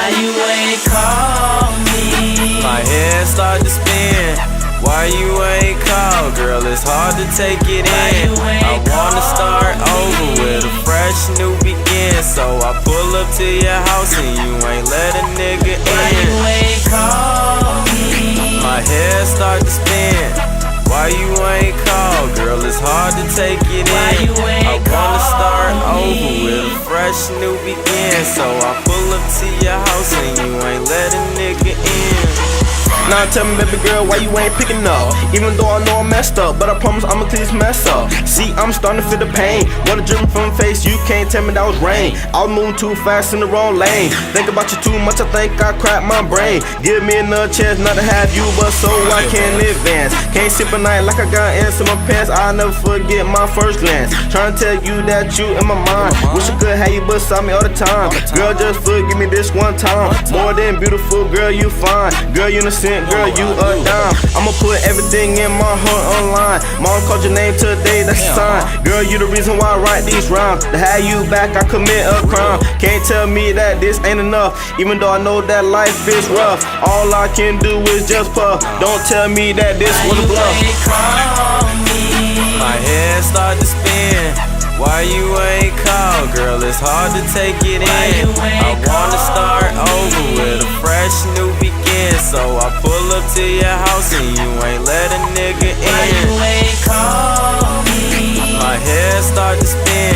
Why you ain't call me? My head start to spin. Why you ain't call, girl? It's hard to take it in. I wanna start over with a fresh new begin. So I pull up to your house and you ain't let a nigga in. Why you ain't call me? My head start to spin. Why you ain't call, girl? It's hard to take it in. I wanna start over with a fresh new begin. So I pull up to your house and you ain't let a nigga in. Now tell me, baby girl, why you ain't picking up? Even though I know I messed up, but I promise I'ma clean this mess up. See, I'm starting to feel the pain. What a dream from the face, you can't tell me that was rain. I was moving too fast in the wrong lane. Think about you too much, I think I cracked my brain. Give me another chance not to have you, but so I can advance. Can't sleep at night like I got ants in my pants. I'll never forget my first glance. Trying to tell you that you in my mind. Wish I could have you beside me all the time. Girl, just forgive me this one time. More than beautiful, girl, you fine. Girl, you innocent. Girl, you a dime. I'ma put everything in my heart online. Mom called your name today, that's a sign. Girl, you the reason why I write these rhymes. To have you back, I commit a crime. Can't tell me that this ain't enough, even though I know that life is rough. All I can do is just puff. Don't tell me that this was a bluff. My head start to spin. Why you ain't call, girl? It's hard to take it in. I wanna start over with a fresh new begin. So I pull up to your house and you ain't let a nigga in. Why you ain't call me? My head start to spin.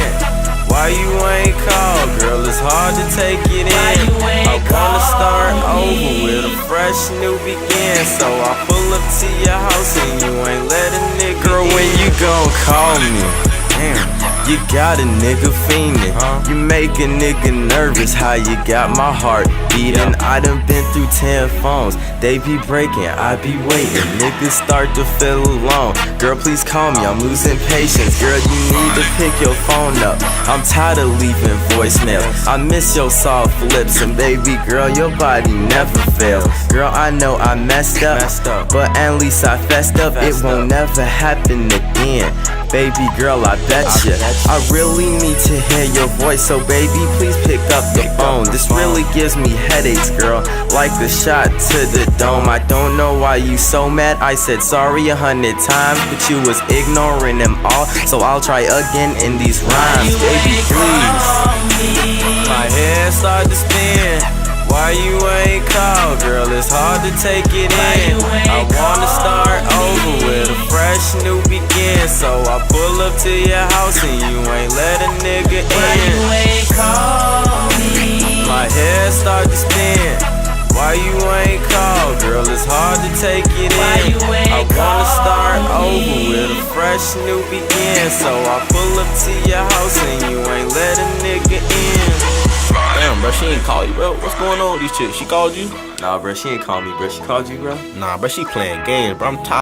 Why you ain't call, girl? It's hard to take it in. I wanna start over with a fresh new begin. So I pull up to your house and you ain't let a nigga in. Girl, when you gon' call me? Damn. You got a nigga fiendin', you make a nigga nervous. How you got my heart beating? I done been through 10 phones, they be breaking, I be waiting. Niggas start to feel alone. Girl, please call me, I'm losing patience. Girl, you need to pick your phone up. I'm tired of leaving voicemail. I miss your soft lips, and baby girl, your body never fails. Girl, I know I messed up, but at least I fessed up. It won't never happen again. Baby girl, I betcha. I really need to hear your voice, so baby, please pick up the phone. This really gives me headaches, girl, like the shot to the dome. I don't know why you so mad. I said sorry 100 times, but you was ignoring them all. So I'll try again in these rhymes, baby, please. My head start to spin. Why you ain't call, girl? It's hard to take it in. I wanna start over with a fresh new begin. So I pull up to your house and you ain't let a nigga in. Why you ain't call me? My head start to spin. Why you ain't call, girl? It's hard to take it in. I wanna start over with a fresh new begin. So I pull up to your house and you ain't let a nigga in. Damn, bro, she ain't call you, bro. What's going on with these chicks? She called you? Nah, bro, she ain't call me, bro. She called you, bro? Nah, bro, she playing games, bro. I'm tired.